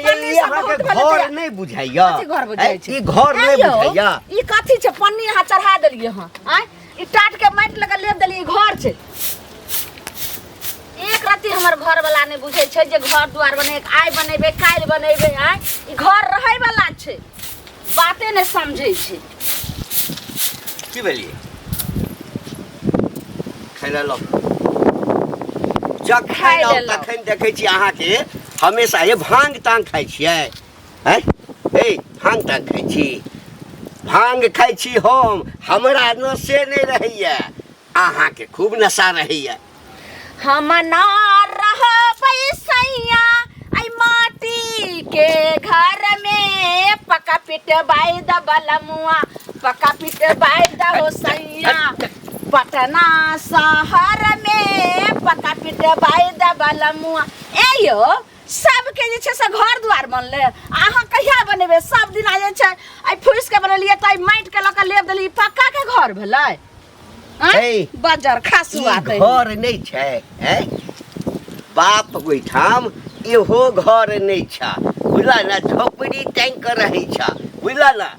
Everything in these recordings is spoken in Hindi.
पन्नी सब बहुत घर नहीं बुझाइया कथी घर बुझाइ छै ई घर नहीं बुझाइया ई कथी छै पन्नी यहाँ चढ़ा देलिए हां आय ई टाट के माटि लगा लेब देलिए घर छै एक राती हमर घर वाला नहीं बुझै छै जे घर द्वार बने आइ बनेबे काल बनेबे आय ई घर रहै वाला छै बाते नहीं समझै छै की भेलिए खैला लो जखन तखन देखै छी अहाँ के हमेशा ये भांग तांग खाइ छियै हैं ए भांग तांग खाइ छी भांग खाइ छी हमरा नशे नहीं रहैया अहाँ के खूब नशा रहैया हम ना रहबै सैया आई माटी के घर में पका पिट बाई द बलमुआ पका पिट बाई द हो सैया पटना शहर में पका पिट बाई द बलमुआ ए यो सबके जे छै से घर द्वार बनले अहाँ कहिया बनेबे सब दिन आ छै आई फुस के बनलिए त माटि के लक लेब देली पक्का के घर भेलै बाजार खासुआ घर नहीं छै हैं बाप ओइठाम एहो घर नहीं छ बुझला ना झोपड़ी टैंक रहे छ बुझला ना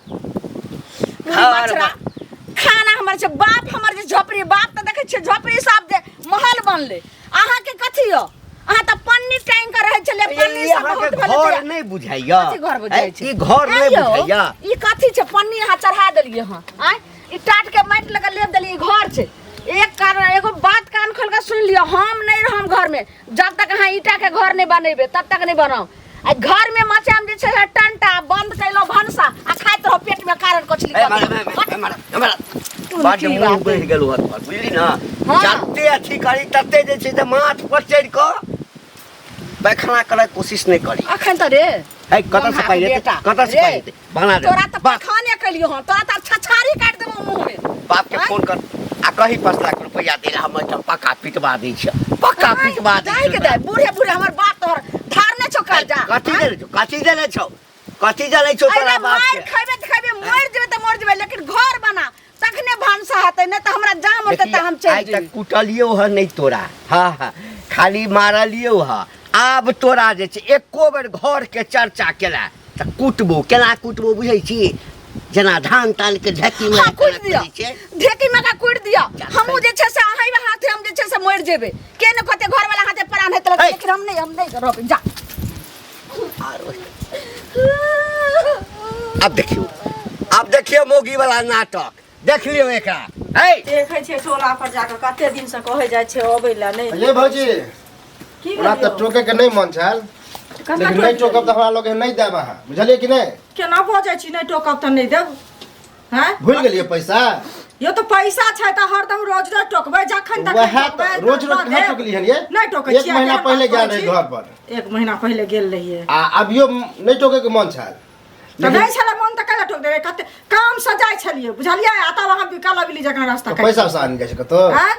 खाना हमर छै बाप हमर जे झोपड़ी बाप त देखै छै झोपड़ी सब जे महल बनले अहाँ के कथि हो अहाँ त पन्नी टैंक रहे छले पन्नी सब बहुत घर नहीं बुझाइया कथि घर बुझाइ छै ई घर नहीं बुझाइया ई कथि छै पन्नी यहाँ चढ़ा देलिए हां आय ई टाट के माटि लगा लेब देलिए घर छै एक कारण एगो बात कान खोल के सुन लियो हम नहीं रहम घर में जब तक अहाँ ईटा के घर नहीं बनेबे तब तक नहीं बनाओ आ घर में मचाम जे छै टंटा बंद कैलो भनसा आ खाइत रहो पेट में कारण कोचली बात मुंह बढ़ गेलो हत बुझली ना जत्ते अथी करी तत्ते जे छै से माथ पर चढ़ क पैखाना करे कोशिश नहीं करी अखन त रे है कत से पहिले बना दे तोरा त पैखाने कलियो हन तोरा त छछारी काट देबो मुंह में बाप के फोन कर आ कही 5 लाख रुपया दे हम पक्का पिटवा दै छै पक्का पिटवा दै जाय के दे बूढ़े बूढ़े हमर बाप तोहर धारने छौ कर जा कथी देले छौ तोरा बाप के खइबे त खइबे मर जेबे त मर जेबे लेकिन घर बना तखने भानसा हतै न त हमरा जाम होतै त हम चल जेबै आइ तक कुटलियो ह नहीं तोरा हां खाली मारलियो ह आब तोरा जे छै एको बेर घर के चर्चा केला त कुटबो केला कुटबो बुझै छी जना धान तान के ढेकी में कुट दिया ढेकी में का कुट दिया हमहु जे छै से अहाई हाथे हम जे छै से मर जेबे के न कते घर वाला हाथे प्राण हेतले लेकिन हम नहीं करब जा अब देखियो मोगी वाला नाटक देख लियो एकरा ए देखै छै टोला पर जाके कते दिन से कहै जाय छै अबैला नहीं ये भौजी की हमरा त टोके के नहीं मन छल लेकिन नहीं टोकब त हमरा लोग नहीं देब अहाँ बुझलिए कि नहीं केना बजै छी नहीं टोकब त नहीं देब हैं भूल गेलिए पैसा यो तो पैसा छै त हरदम रोज रोज टोकबै जखन तक रोज रोज कहां टोकली हन ये नहीं टोकै छी 1 महीना पहले गेल रही घर पर 1 महीना पहले गेल रहिए आ अभियो नहीं टोके के मन छल त नहीं छले मन त कला टोक देबे कते काम सजाय छलिए बुझलिए आ तब हम बिकाला बिली जगह रास्ता पैसा आन गए कतो हैं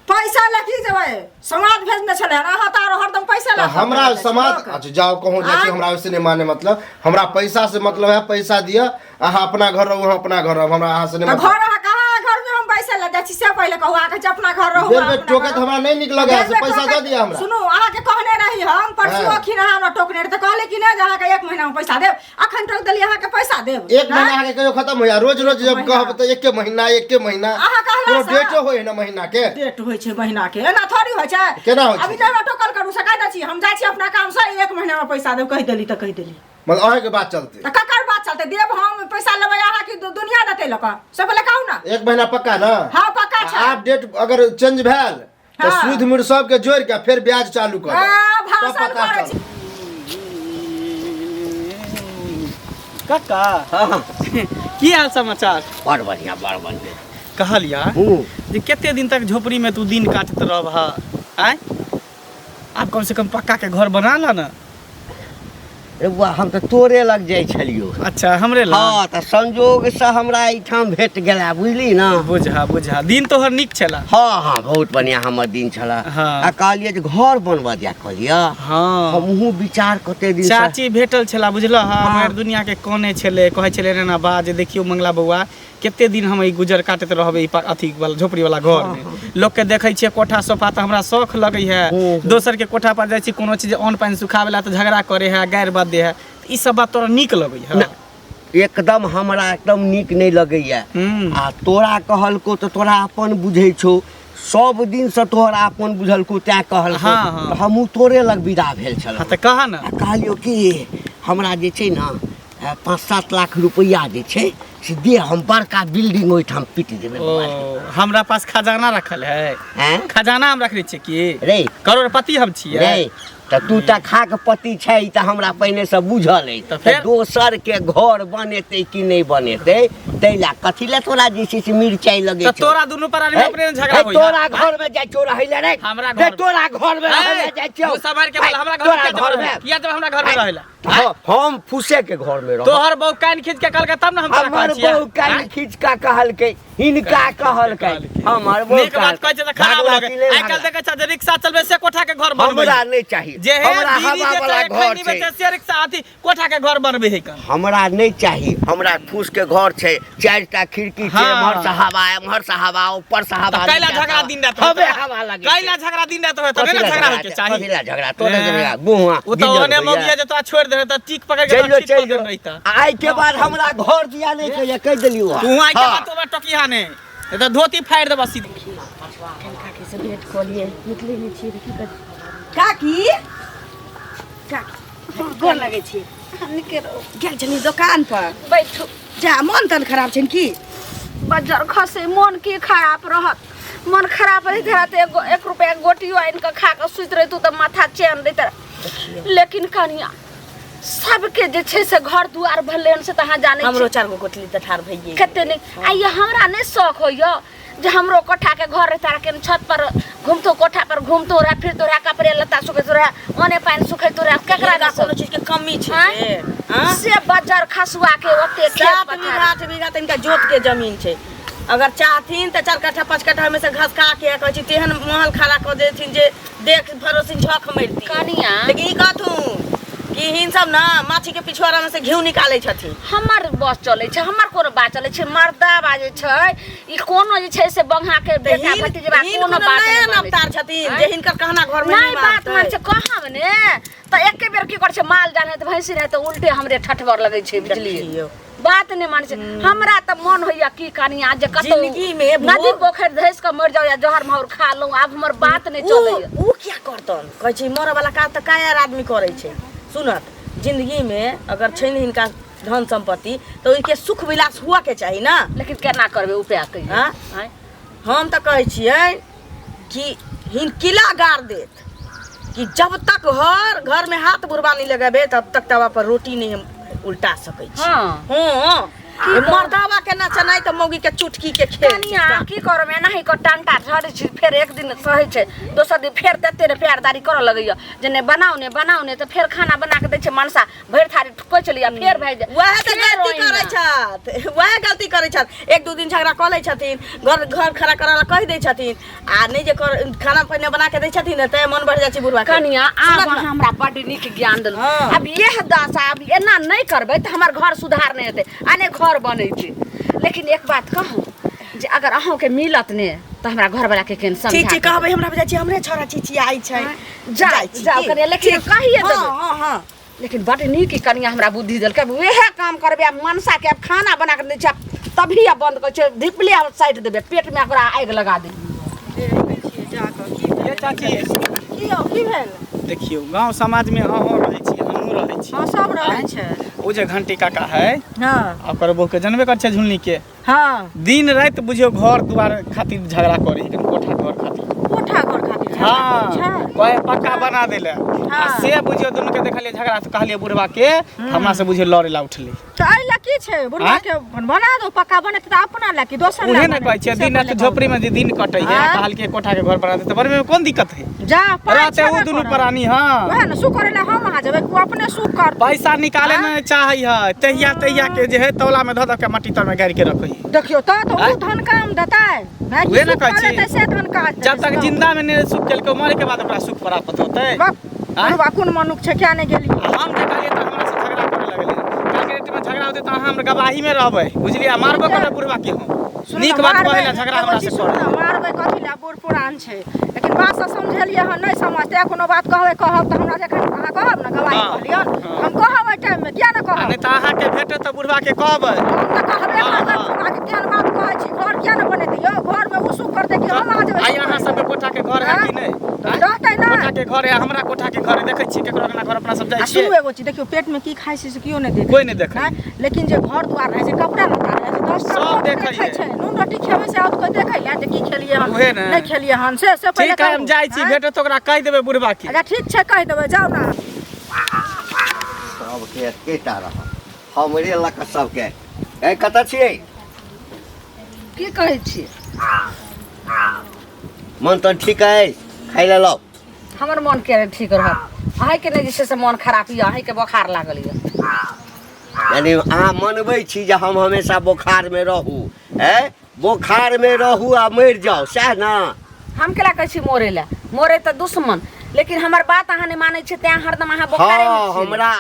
पैसा लखी जेबै समाज भेजने छले अहाँ त हरदम पैसा ल हमरा समाज अच्छा जाओ कहूं जे छी हमरा वैसे नहीं माने मतलब हमरा पैसा से मतलब है पैसा दिया अहाँ अपना घर रहो अपना घर रहो हमरा अहाँ से नहीं मतलब घर कहां घर में हम पैसा ल जाय छी से पहले कहू आके अपना घर रहो बेर टोके त हमरा नहीं निक लगे से पैसा दे दिया हमरा सुनो आहा के कहने रही हम परसुआ खिना हमरा टोकने त कहले कि नहीं जहाँ के 1 महीना में पैसा देब अखन टोक देली अहाँ के पैसा देब 1 महीना के कहियो खत्म होया रोज रोज जब कहब त 1 महीना अहाँ कहला डेटो होय ना महीना के डेट होय छै महीना के एना थोड़ी होय छै केना होय छै अभी त टोकल करू सका दै छी हम जाय छी अपना काम से 1 महीना में पैसा देब कहि देली त कहि देली मतलब अहे के बात चलते त ककर बात चलते देब हम पैसा लेबै अहाँ की दुनिया देते लक से पहले कहू ना 1 महीना पक्का ना हां पक्का छै आप डेट अगर चेंज भेल तो सूद मूड सब के जोड़ के फिर ब्याज चालू कर भाषण करै छी काका हां की हाल समाचार बड़ बढ़िया कहलिया जे केते दिन तक झोपड़ी में तू दिन काटत रहब हा आय आप कम से कम पक्का के घर बना ला ना एगो हम तो तोरे लग जाय छलियो अच्छा हमरे लग हां त संजोग से हमरा इठाम भेट गेला बुझली ना बुझा दिन तोहर निक छला हां बहुत बढ़िया हमर दिन छला आ कहलिए जे घर बनवा दिया कहलिया हां हमहु विचार कते दिन चाची भेटल छला बुझला हमर दुनिया के कोने छले कहै छले रे ना बा जे देखियो मंगला बउआ केते दिन हम ई गुजर काटत रहबे ई अथी वाला झोपड़ी वाला घर में लोग के देखै छियै कोठा सोफा त हमरा शौक लगै है दोसर के कोठा पर जाइ छी कोनो चीज अन्न पानी सुखावेला त झगड़ा करे है गायर बात दे है ई सब बात तोरा नीक लगै है एकदम हमरा एकदम नीक नहीं लगैया आ तोरा कहलको तो तोरा अपन बुझै छौ सब दिन से तोरा अपन बुझलको तैं कहल हमहूँ तोरे लग विदा भेल छल त कहा न कहलियो कि हमरा जे छै न 5-7 लाख रुपया जे छै से दे हम बड़का बिल्डिंग ओहिठाम पीट देबै हमरा पास खजाना रखल है खजाना हम रखले छियै कि रे करोड़पति हम छियै रे त तू त खाक पति छै त हमरा पहिने से बुझल है त दोसर के घर बनेतै कि नहीं बनेतै तैला कथि ले तोरा जे छै से मिरचाई लगे त तोरा दुनु पर आदमी अपने झगड़ा होई तोरा घर में जाय छौ रहैले रे हमरा घर तोरा घर में रहैले जाय छौ मुसलमान के बोल हमरा घर में किया जब हमरा घर में रहेला हम फुसे के घर में रह तोहर बहु कान खींच के कहलकै तब न हम तोरा कहै छियै हमर बहु कान खींच का कहलकै हिनका कहलकै हमर बहु नीक बात कहै छै त खराब लगे आइ काल देखै छ जे रिक्शा चलबे से कोठा के घर बनबै हमरा नहीं चाहिए जे हमरा हवा वाला घर छै से रिक्शा आती कोठा के घर बनबै है कन हमरा नहीं चाहिए हमरा फूस के घर छै 4टा खिड़की छै एमहर से हवा ऊपर से हवा कैला झगड़ा दिन रात हवे हवा लगे कैला झगड़ा दिन रात होय तबे ना झगड़ा होय के चाहिए कैला झगड़ा तोरे झगड़ा गुहा ओ त ओने मोगिया जे तोरा छोड़ दे त टीक पकड़ के चल रहिता आइ के बाद हमरा घर दिया नहीं कह देलियो तू आइ के बाद तोरा टकिया ने त धोती फाड़ देबा सीधे काकी से भेंट खोलिए निकले नहीं छी की कर काकी काकी गोर लगे छी निके गेल छनी दुकान पर बैठो जा मन तन खराब छन की बाजार खसे मन की खराब रहत मन खराब रही थे 1 रुपया गोटियो आइन के खा के सुत रही तू त माथा चैन देत लेकिन कनिया सबके जे छै से घर दुआर भलेन से तहां जाने हमरो 4 गो कोठली त ठार भइए कते नहीं आइए हमरा नहीं शौक होइयो जे हमरो कोठा के घर रहता के छत पर घूमतो कोठा पर घूमतो रहा फिर तोरा कपड़े लता सुखैतो रहा ओने पानी सुखैतो रहा केकरा दा कोनो चीज के कमी छै हां से बाजार खसुआ के ओते खेत 7 बीघा 8 बीघा तनका जोत के जमीन छै अगर चाहथिन त 4 कट्ठा 5 कट्ठा में से घास का के कहै छी तेहन महल खड़ा क देथिन जे देख भरोसिन झक मरती कनिया लेकिन ई कहथू कि हिन सब ना माछी के पिछवाड़ा में से घिउ निकालै छथिन हमर बस चलै छै हमर कोनो बात चलै छै मर्दा बाजे छै ई कोनो जे छै से बंघा के बेटा भतीजबा कोनो बात नहीं अवतार छथिन जे हिनकर कहना घर में नहीं बात मान छै कहब ने त एके बेर की कर छै माल जाने त भैंसी रहे त उल्टे हमरे ठठबर लगै छै बुझलिए बात नहीं मान छै हमरा त मन होइया की कनिया जे कतो जिंदगी में नदी पोखर धैस के मर जाओ या जहर महर खा लूं अब हमर बात नहीं चलैया ऊ क्या करतन कहै छी मरे वाला का त कायर आदमी करै छै सुनत जिंदगी में अगर छै ने इनका धन संपत्ति तो इनके सुख विलास हुआ के चाहिए ना लेकिन केना करबे उपाय कहिए हां हम त कहै छियै कि हिन किला गाड़ देत कि जब तक घर में हाथ बुरबा नहीं लगाबे तब तक तवा पर रोटी नहीं हम उल्टा सकै छी हां मर्दावा के नाचा नहीं त मौगी के चुटकी के खेल कनिया की करबे नहीं को टांटा झड़ै छी फिर एक दिन सहै छै दोसर दिन फिर देते रे प्यारदारी कर लगैया जे ने बनाओ ने त फिर खाना बना के दै छै मनसा भरि थारी ठुकै चलिया फिर भाई वह त गलती करै छथ वह गलती करै छथ 1-2 दिन झगड़ा क लै छथिन घर खड़ा करला कहि दै छथिन आ नहीं जे खाना पीना बना के दै छथिन त मन बढ़ जाइ छै बुढ़वा कनिया आब हमरा बड नीक ज्ञान देल अब यह दशा अब एना नहीं करबै त हमर घर सुधार नहीं हेतै आने घर बनै छै लेकिन एक बात कहूं जे अगर अहों के मिलत ने त हमरा घर वाला के केन समझा ठीक कहबै हमरा बजा छी हमरे छोरा चीची आई छै जाओ कनिया लेकिन कहिए देबै हां लेकिन बड नीक कनिया हमरा बुद्धि देल के वह काम करबे मनसा के खाना बना के दै छै तभी अब बंद कर छै ढिपले साइड देबे पेट में ओकरा आग लगा दे ये चाची की भेल देखियो गांव समाज में अहाँ रहै छी हमहू रहै छी हां सब रहै छै ओ जे घंटी काका है हां ओकर बहु के जनबे कर छै झुलनी के हां दिन रात बुझियो घर दुआर खातिर झगड़ा करे है कोठा घर खातिर हां कोई पक्का बना देले आ से बुझियो दुनु के देखलिए झगड़ा त कहलिए बुढ़वा के हमरा से बुझियो लड़े ला उठले त आइला की छै बुढ़वा के बना दो पक्का बने त अपना ला की दोसर ला उहे न कहै छै दिन रात झोपड़ी में जे दिन कटै है कहल के कोठा के घर बना दे त बड़ में कोन दिक्कत है जा रहते वो दुनु प्राणी हां वह न सुख करेला हम आ जेबै तू अपने सुख कर पैसा निकाले न चाहै है तहिया के जे है तौला में ध के मट्टी तर में गाड़ के रखै देखियो त वो धन काम देतै उहे न कहै छी से धन का जब तक जिंदा में ने सुख केल के मरे के बाद ओकरा सुख प्राप्त होतै बुढ़वा कोन मनुख छै क्या नहीं गेली हम जे कहलिए त हमरा से झगड़ा करे लगले काके रेट में झगड़ा होते तो अहाँ हम गवाही में रहबै बुझलिए मारबो करे बुढ़वा के हम नीक बात कहै ना झगड़ा हमरा से कर मारबै कथी ला बूढ़ पुरान छै लेकिन बात से समझलिए हन नहीं समझते कोनो बात कहब त हमरा जखन अहाँ कहब ना गवाही कहलियन हम कहब एहि टाइम में किया ना कहब नहीं तो अहाँ के भेटे तो बुढ़वा के कहबै हम त कहबे करबै बुढ़वा के केहन बात कहै छी घर किया ना बनेतै यौ घर में उसु कर दे कि हम आ जेबै आई अहाँ सब के कोठा के घर है कि नहीं रहतै ना कोठा के घर है हमरा कोठा के घर है देखै छी केकरो ना घर अपना सब जाइ छी सुनू एगो चीज देखियो पेट में की खाइ छी से कियो नहीं देखे कोई नहीं देखै लेकिन जे घर द्वार रहै छै कपड़ा लत्ता रहै छै 10 सब देखै छै नून रोटी खेबै से आउत कोई देखै ला जे की खेलिए हम उहे ना। नहीं खेलिए हम से पहले ठीक है हम जाइ छी भेटे तो ओकरा कह देबै बुढ़वा के अच्छा ठीक छै कह देबै जाउ ना सबके एकेटा रह हमरे लक सबके ए कतऽ छियै की कहै छी मन तो ठीक है खाइ ले लो हमर मन के ठीक रहत अहीं के नहीं जैसे मन खराब यऽ अहीं के बुखार लागल यऽ यानी अहाँ मनबै छी जे हम हमेशा बोखार में रहू है बोखार में रहू आ मरि जाओ सएह ना हम केला कहै छी मोरे त दुश्मन लेकिन हमर बात अहाँ नहीं मानै छै तें हरदम अहाँ बोखारे में हाँ छी हमरा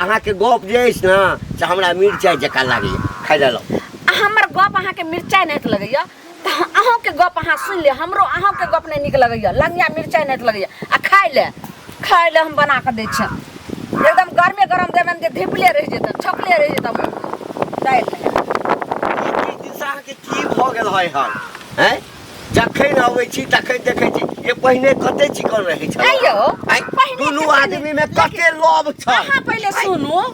अहाँ के गप जे अछि ना से हमरा मिरचाइ जकाँ लागैए खाइ ले लो हमर गप अहाँ के मिर्चाई नहीं लगैया त अहाँ के गप अहाँ सुन ले हमरो अहाँ के गप नहीं निक लगैया लंगिया मिर्चाई नहीं लगैया आ खाइ ले हम बना के दै छी एकदम गरमे गरम देबन जे धिपले रह जेतन छकले रह जेतन दाइ ई दिशा अहाँके की भऽ गेल है हन हैं जखन अबै छी तखन देखै छी ये पहिने कते चिकन रहै छल आइयो दुनू आदमी में कते लोभ छल अहाँ पहले सुनू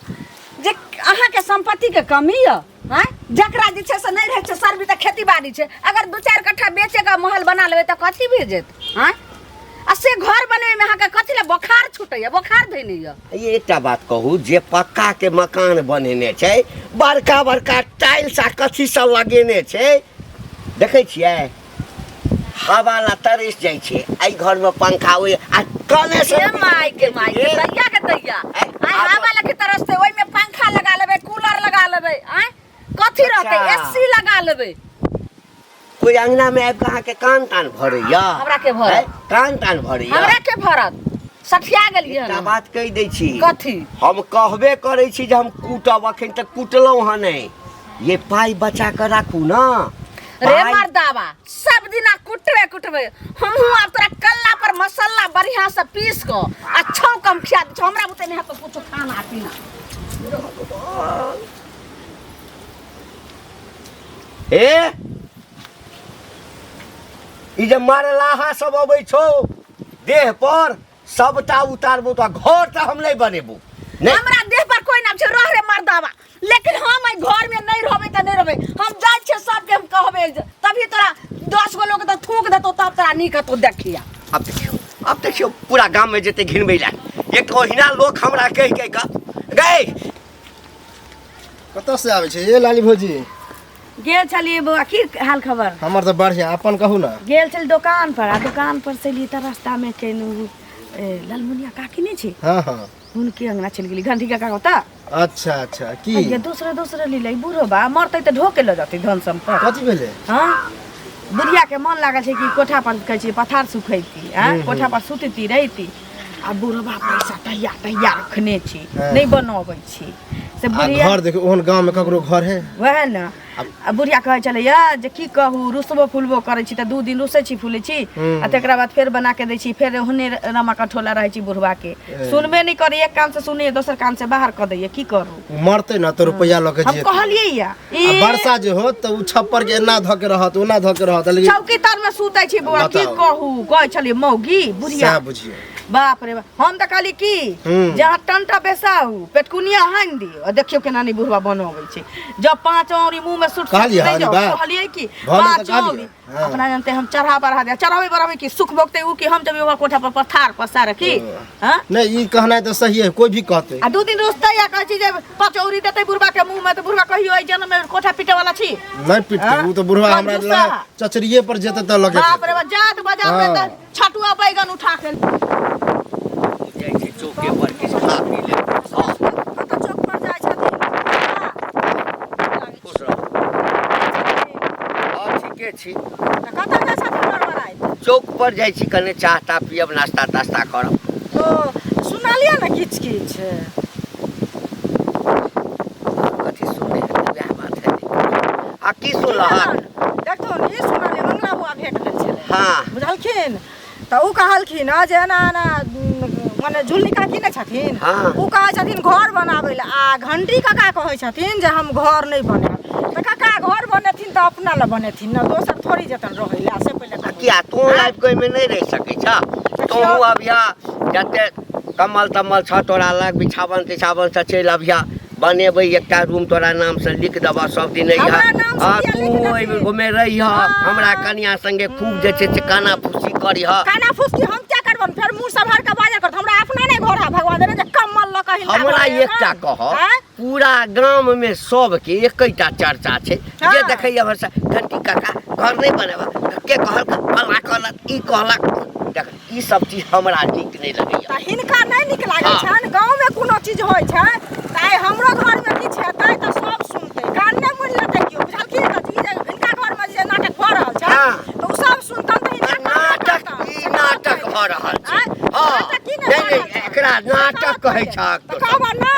जे अहाँ के संपत्ति के कमी है हैं जकरा जे छै से नहीं रहे छै सर्वी त खेती बाड़ी छै अगर 2-4 कट्ठा बेचेगा महल बना लेबै त कथी भेज जेत हैं आ से घर बनवे में अहाँ के कथी ले बुखार छूटैया बुखार धैने य ये एकटा बात कहू जे पक्का के मकान बनेने छै बड़का बड़का टाइल्स आ कथी सब लगेने छै देखै छियै हवा ला तरस जाइ छै आई घर में पंखा होय आ कने से माय के दैया के दैया आई हवा लगे तरसते ओइ में पंखा लगा लेबै कूलर लगा लेबै हैं कथी रहतै एसी लगा लेबै कोई अंगना में आबि कहाँ के कान तान भरैया हमरा के भरत कान तान भरैया हमरा के भरत सठिया गेलियै एकटा हन बात कहि दै छी कथी हम कहबे करै छी जे हम कूटब अखन तक कुटलहुँ हँ नहीं ये पाई बचा कर राखू ना रे मर्दावा सब दिना कुटबे हमहू अब तोरा कल्ला पर मसाला बढ़िया से पीस को अच्छा कम खिया दे हमरा बुते नहीं तो कुछ खाना पीना ए ई जे मारलाहा सब अबै छौ देह पर सबटा उतारबो तो घर त हम नहीं बनेबो हमरा देह पर कोई नाम छै रह रे मर्दावा लेकिन हम आई घर में नहीं रहबै त नहीं रहबै हम जाय छै सब के हम कहबै तभी तोरा 10 गो लोग त थूक देतो तब तोरा नीक तो देखिया अब देखियो पूरा गांव में जेते घिनबै ला एक ओहिना लोग हमरा कह गए कतऽ से आबै छै ये लाली भौजी गेल छलिए बउआ की हाल खबर हमर तऽ बढ़िया अपन कहू ना गेल छल दुकान पर आ दुकान पर से ली त रास्ता में केनु लालमुनिया काकी नहीं छी हाँ हाँ उनके अंगना चल गेली घंटी का काका ता अच्छा अच्छा की ये दूसरे ली लई बूढ़ो बा मरतै त ढोके ल जातै धन संपत्ति कथी भेलै हाँ बुढ़िया के मन लागल छै कि कोठा पर कहै छै पथार सुखैती कोठा पर सुतती रहिती आ बूढ़ो बा पैसा तैया रखने छी नहीं बनबै छी से बुढ़िया घर देखो ओहन गांव में ककरो घर है वह न आ बुढ़िया कहै छलै जे की कहू रुसबो फुलबो करै छी त 2 दिन रुसै छी फुलै छी आ तकरा बाद फेर बना के दै छी फेर ओहने रमा कठोला रहै छी बुढ़वा के सुनबे नहीं करे एक कान से सुने दोसर कान से बाहर क दैये की करू मरते ना तो रुपया ल के हम जेतै कहलियै या वर्षा जे हो त उ छप्पर के एना ध के रहत ओना ध के रहत लेकिन चौकी तर में सुतै छी बुआ की बताउ। कहू कहै छलियै मौगी बुढ़िया सएह बुझियो बाप रे बाप हम त कहली की जहाँ टंटा बेसाहू पेटकुनिया हानि दी और देखियो केना नहीं बुढ़वा बनबै छै जब 5 औरी मुंह में सुट कहलियै नहीं जाओ बात। कहलियै की भले त 5 औरी कहलियै, हाँ। अपना जानते हम चढ़ा बढ़ा दे चढ़ावे बढ़ावे की सुख भोगते उ की हम जब ओकर कोठा पर पथार पसार की हां नहीं ई कहनाइ त सही है कोई भी कहते आ 2 दिन रुसतै या कहै छी जे 5 औरी देतै बुढ़वा के मुंह में त बुढ़वा कहियो आई जन्म में कोठा पीटे वाला छी नहीं पिटते उ त बुढ़वा हमरा कंजूसा। चचरिए पर जेते त लगे बाप रे बाप जात बजा में त छटुआ बैगन उठा के जाइ छै चौके पर किछ खा पी ले कत चौक पर जाइ छथिन खुश रह हां ठीके छी कत जाइ छथिन बड़बड़ाई चौक पर जाइ छी कने चाह ता पियब नाश्ता तास्ता करब ओ सुनालिया ना किछ कथी आ की सुनलहक देखो ई सुनलिए मंगला बुआ भेट भेल छलै हाँ बुझलखिन तऽ उ कहलखिन जे एना एना माने झुल्ली काकी ने छथिन हाँ। उ कहै छथिन घर बनाबै ले आ घंटी काका कहै छथिन जे हम घर नहीं बनाब तऽ काका घर बनेथिन तऽ अपना ले बनेथिन ना दोसर थोड़ी जतन रहै ले से पहिले किया तू लाइफ कोई में नहीं रह सकै छ तू अभिया जते कमल तमल छ तोरा लग बिछावन तिछावन से चल अभिया बनेबै एकटा रूम तोरा नाम से लिख देबा सब दिन तू एहि घूमे रही हमरा कन्या संगे खूब जे छै से काना फूसी करी काना फूसी हम क्या करबन फिर मुंह सब हर के बाजा करत हमरा अपना नहीं घर है भगवान देने जे कमल ल कहिन हमरा एकटा कह पूरा गांव में सब के एकैटा चर्चा छै जे देखैया वर्षा घंटी काका घर नहीं बनेबा के कहलक फला कहलक ई कहलक देख ई सब चीज हमरा नीक नहीं लगैया त हिनका नहीं नीक लागै छन गांव में कोनो चीज होय छै ताई हमरो घर में किछ हेतै त सब सुनतै कान नहीं मुन लेतै कियो बुझलखिन त ई हिनका घर में जे नाटक भ रहल छै त उ सब सुनतन त हिनका नाटक भ रहल छै हां नहीं एकरा नाटक कहै छ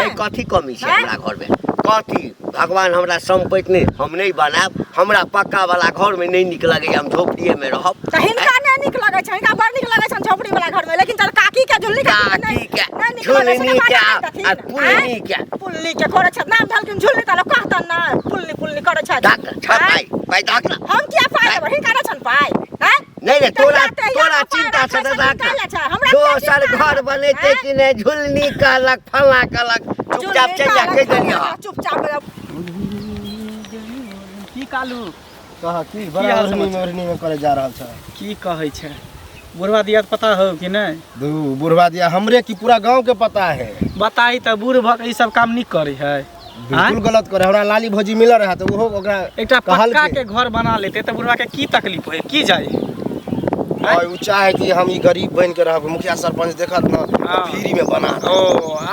ए कथी कमी छै हमरा घर में कथी भगवान हमरा संपैत नहीं हम नहीं बनाब हमरा पक्का वाला घर में नहीं नीक लगैया हम झोपड़िए में रहब त हिनका नहीं नीक लगै छै हिनका बड़ नीक लगै छै झोपड़ी वाला घर में लेकिन तर काकी के झुल्ली काकी के झुल्ली के आ पुल्ली के करे छ नाम धलकिन झुल्ली त लोग कहतन ना पुल्ली करे छ पाई दाक ना हम क्या पाई देब हिनका न छन पाई हैं नहीं तोरा चिंता से दाक दोसर घर बनेते कि नहीं झुलनी कहलक फला कहलक चुपचाप चल जा के जलिया चुपचाप की कालू कहा की बड़ा ओढ़नी में करे जा रहल छ की कहै छै बुढ़वा दिया पता हो कि नहीं दू बुढ़वा दिया हमरे की पूरा गांव के पता है बताई त बूढ़ भक ई सब काम नहीं करे है बिल्कुल गलत करे हमरा लाली भौजी मिल रहा तो वो ओकरा एकटा पक्का के घर बना लेते त बुढ़वा के की तकलीफ है की जाए और उ चाहे कि हम ई गरीब बन के रहब मुखिया सरपंच देखत न फ्री में बना ओ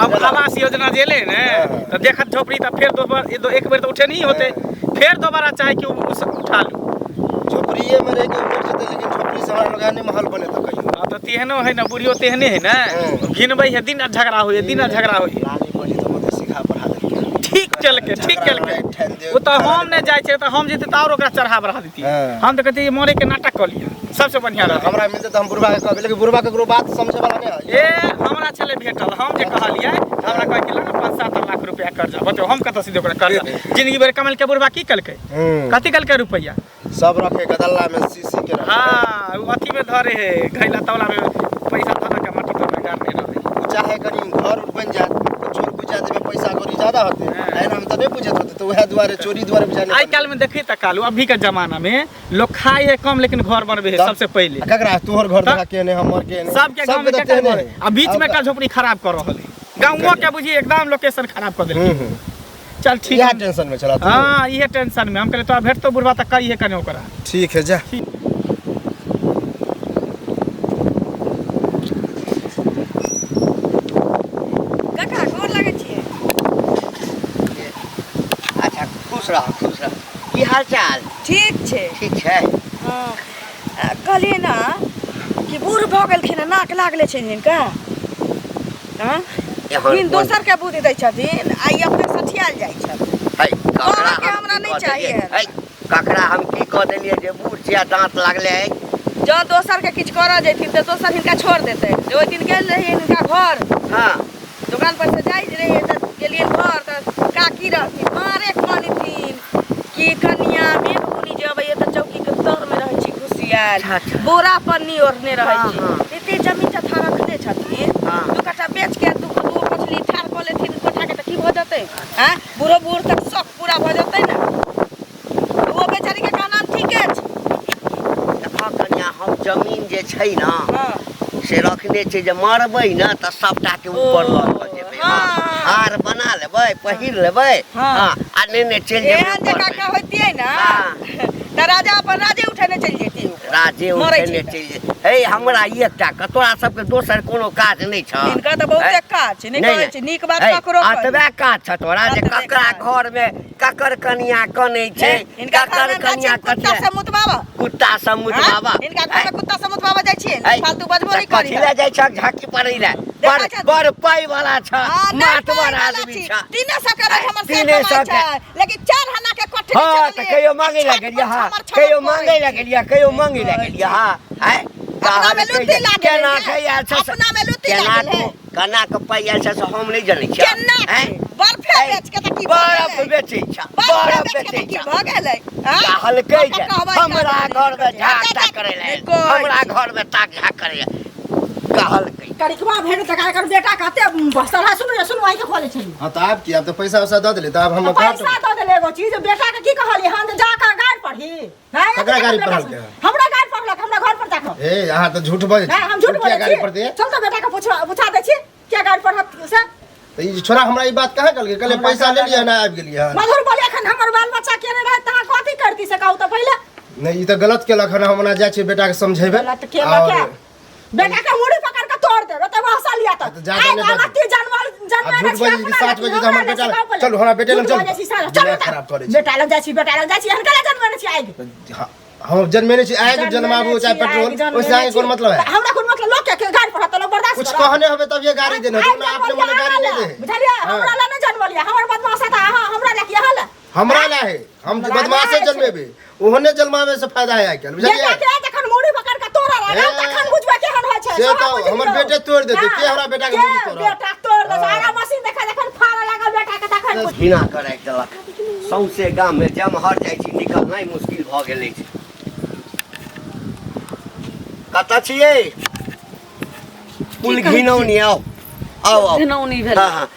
अब आवास योजना जेले ने त देखत झोपड़ी त फिर दोबारा एक बेर तो उठे नहीं होते फिर दोबारा चाहे कि उठा लू झोपड़िए में रह के उठ जते लेकिन झोपड़ी से हमरा लगाने महल बने त कहियो तो तेहनो है ना बुढ़ियो तेहने है ना घिनबै है दिन झगड़ा होए दिन झगड़ा होए लाली भौजी तो मते सिखा पढ़ा दे ठीक चल के वो तो हम ने जाय छे त हम जेते त और ओकरा चढ़ा बढ़ा देती हम त कहते मरे के नाटक कर लिया सबसे बढ़िया रह हमरा मिलते त हम बुढ़वा के कहबे लेकिन बुढ़वा के बात समझे वाला नहीं है ए हमरा छले भेटल हम जे कहलिए हमरा कह के 5-7 लाख रुपया कर्जा बताओ हम कत से दे ओकरा कर्जा जिंदगी भर कमल के बुढ़वा की कलकै कथि कलकै रुपया सब रखे गदल्ला में सीसी के रखे हां अथी में धरे है घैला तौला में पैसा धरा के माटी पर गाड़ नहीं रहे चाहे करी घर बन जाए तो चोर बुझा दे में पैसा करी ज्यादा होते एना हम त नहीं बुझत होते तो वह द्वारे चोरी द्वारे बुझाने आई काल में देखी त कालू अभी के जमाना में लोग खाए है कम लेकिन घर बनबे है सबसे पहले ककरा तोहर घर देखा के ने हमर के ने सब के गांव में के घर अब बीच में का झोपड़ी खराब कर रहल है गांवो के बुझी एकदम लोकेशन खराब कर देलकै चल ठीक है टेंशन में चला हां ये टेंशन में हम कहले तो भेट तो बुढ़वा त कई है कने ओकरा ठीक है जा काका गोर लागै छियै अच्छा खुश रह की हाल चाल ठीक छै हां कहलिए ना कि बूढ़ भ गेलखिन नाक लागले छै हिनका हां इन दोसर के बुद्धि दै छथिन आई अपने सठियाल जाइ छथिन है ककरा के हमरा नहीं चाहिए है ककरा हम की कह देलिए जे बूढ़ छिया दांत लागले है जो दोसर के किछ करऽ जैथिन त दोसर हिनका छोड़ देतै जो ओइ दिन गेल रही हिनका घर हां दुकान पर से जाई रही त गेलिए घर त काकी रहथिन मारे कहलिथिन कि कनिया में बुनी जबै त चौकी के तर में रहै छी घुसियाल बोरा पन्नी ओढ़ने रहै छी एते जमीन जथा रखले छथिन दू कट्ठा बेच के दू मछली ठार क लेथिन कोठा के त की भ जतै हैं बूढ़ो बूढ़ तक शौक पूरा भ जतै ना वो बेचारी के का नाम ठीके छै देखा कन्या हम जमीन जे छै ना से रखने छै जे मरबै ना त सबटा के ऊपर ल जेबै हार बना लेबै पहिर लेबै हां आ ने चल जेबै एहन जका का होतियै ना त राजा अपन राजे उठेने चलि जेती राजे मरै उठेने छै। चलि जेतै। हे हमरा एकटा क तोरा सबके दोसर कोनो काज नहि छ इनका त बहुते काज छै, नहि कहै छै नीक बात ककरो करी। अतबे काज छ तोरा जे अतबे ककरा काज। घर में ककर कनिया कनै छै, इनका ककर घर कनिया में कुत्ता से मुतबाबा कुत्ता सब मुतबाबा। इनका घर में कुत्ता से मुतबाबा जाइ छियै फालतू बजबो नहीं करी। कथी ले जाइ छ झाकी पड़ै ले? देखा छै। बड़ पाई वाला छ, मातवर आदमी छ। 300 के रोज हमर से 300 कमाई छै, लेकिन 4 हना के कोठरी हाँ त कहियो मांगे ले गेलिया हा, कहियो मांगे ले गेलिया, कहियो मांगे ले गेलिया हा। है अपना में लुट्टी लागल केना है, खैया छ? अपना में लुट्टी केना लागल है। केना के पाइया छ से हम नहीं जानै छियै। केना हैं? बर्फे बेच के त की बर्फ बेचै छ, बर्फ बेचै छ। भ गेलै कहलकै जे हमरा घर में झाटा करे ले, हमरा घर में ताक झाक करे ले कहलकै। करिकवा भेड़ तक कर बेटा कहते बसला सुन आई के खोले छली। हाँ तो आप की आप तो पैसा वैसा दे दिले तो अब हम काट पैसा दो देले एगो चीज बेटा के की कहली हम जा का गाड़ पढ़ी नहीं ककरा गाड़ी पढ़ल के? हमरा गाड़ पढ़लक हमरा घर पर जाकर ए यहाँ तो झूठ बोल नहीं हम झूठ बोले गाड़ी पड़ती है चल तो बेटा के पूछा दे छी क्या गाड़ पढ़त से तो ये छोरा हमरा ये बात कहे कल के कल पैसा ले लिया ना आबि गेलिए मधुर बोले एखन हमर बाल बच्चा केने रहे ता कथि करती से कहू तो पहले नहीं ये तो गलत केलक हन हमरा जाय छै बेटा के समझेबे गलत केलक क्या बेटा के मुड़ी पकड़ के तोड़ दे तो वहां लिया तो तो जा देने दे। गलती जानवर अब झूठ बोली कि 7 बजे तो हमर बेटा चल हमरा बेटे लग चल दिमाग खराब करे छै। बेटा लग जाई छी हनका जन्म छी आइ हाँ, हम जन्मेने छी आए जन्माबू चाहे पेट्रोल ओसे आगे कोन मतलब है? हमरा कोन मतलब लोग के गाड़ी पर तो लोग बर्दाश्त कुछ कहने होबे तब ये गाड़ी देने हो ना आपने बोले गाड़ी नहीं दे बुझलिए हमरा ला नहीं जन्म लिया हमर बदमाश था हमरा ला किया हाल हमरा ला है हम बदमाश से जन्मेबे ओहने जन्मावे से फायदा है आजकल बुझलिए? बेटा के तखन मुड़ी पकड़ के तोड़ा रहा तखन बुझबे केहन होय छै से तो हमर बेटे तोड़ देते के हमरा बेटा के मुड़ी तोड़ बेटा तोड़ दे सारा मशीन देखा जखन फाड़ा लागल बेटा के तखन बुझ बिना करे देलक सौंसे गाम में जमहर जाइ छी निकलनाइ मुश्किल भ गेलै छै। कतऽ छियै? कुल घिनौनी आओ आओ घिनौनी भेल हाँ हाँ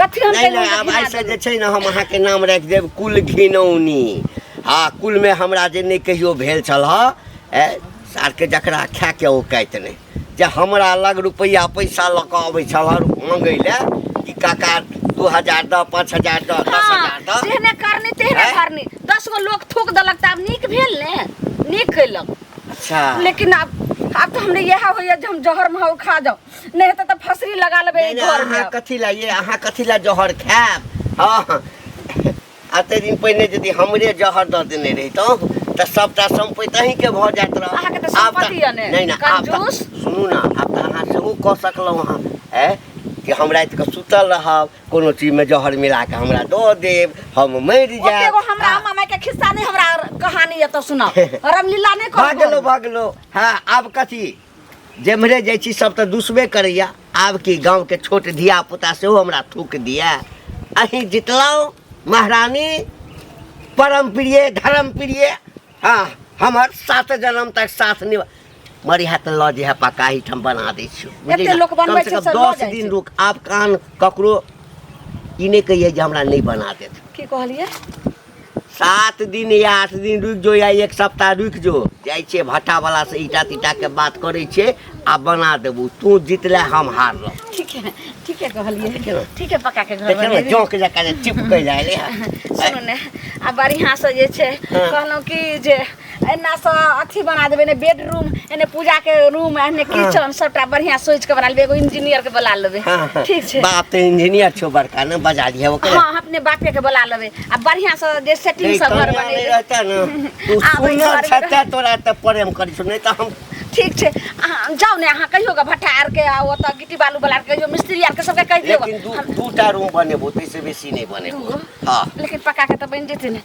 कथि हम नहीं नहीं अब ऐसे जे छै ने हम अहाँके नाम राखि देब कुल घिनौनी। हाँ कुल में हमरा जे नहीं कहियो भेल छल सार के जकरा खाए के औकात नहीं जे हमरा लग रुपैया पैसा लऽ कऽ अबै छल मंगै ले कि काका 2000 द 5000 द 10000 द जेहने करनी तेहने करनी 10 गो लोग थूक देलक त अब नीक भेल ने नीक कैलक। अच्छा लेकिन अब तो हमने यह होइए जे हम जहर महौ खा जाओ नहीं तो फसरी लगा लेबे नहीं, नहीं, घर में। अहाँ कथी ला ये अहाँ कथी ला जहर खाएब? हाँ एते दिन पहिने यदि हमरे जहर दऽ देने रहितौं तऽ सबटा सम्पत्ति अहीं के भऽ जाइत रह। अहाँके तऽ सम्पत्ति यऽ ने, नहीं आब तऽ कंजूस। सुनू ना आब तऽ अहाँ सेहो कऽ सकलहुँ अहाँ कि हम रात के सुतल रहब कोनो चीज में जहर मिला के हमरा दऽ देब हम मरि जाएब। ओतेगो हमरा अम्मा माय के खिस्सा नहीं हमरा कहानी ये तो सुनाओ रामलीला नहीं कर भागलो हाँ आब कथी जेम्हरे जाइ छी सब तऽ दुसबे करैया आब की गाँव के छोट धिया पुता सेहो हमरा थूक दिया। अहीं जितलहुँ महारानी परम प्रिय धर्म प्रिय। हाँ हमर 7 जन्म तक साथ निभा मरी हाथ लऽ जे है पका ही ठम बना दै छी एते लोक बनबै छै से लऽ 10 जाइ दिन छै। रुक आब कान ककरो ई नहीं कहिए जे हमरा नहीं बना देत। की कहलिए 7 दिन या 8 दिन रुक जो या 1 सप्ताह रुक जो जाइ छे भट्टा वाला से ईटा तीटा के बात करे छे आ बना देबू तू जीतले हम हारलो। ठीक है कहलिए ठीक है पका के घर देखे में जोंक जका जे चिपकै जाइले सुनो ने आ बढ़िया से जे छै कहलौं कि जे एना से अथी बना देबे ने बेडरूम एने पूजा के रूम एने किचन सबटा बढ़िया सोच के बना लेबे एगो इंजीनियर के बुला लेबे ठीक छै। बाप तो इंजीनियर छो बड़का न बजा दिया ओकरे। हां अपने बापे के बुला लेबे आ बढ़िया से जे सेटिंग सब घर बने रहता न तू सुनल छते तोरा त प्रेम करी छ नहीं त हम ठीक छै जाओ ने अहाँ कहियो ग भट्टा आर के आ ओत गिट्टी बालू वाला के कहियो मिस्त्री आर के सबके कहि देबो लेकिन दूटा रूम बनेबो तैसे बेसी नहीं बनेबो। हां लेकिन पका के त बन जेते ने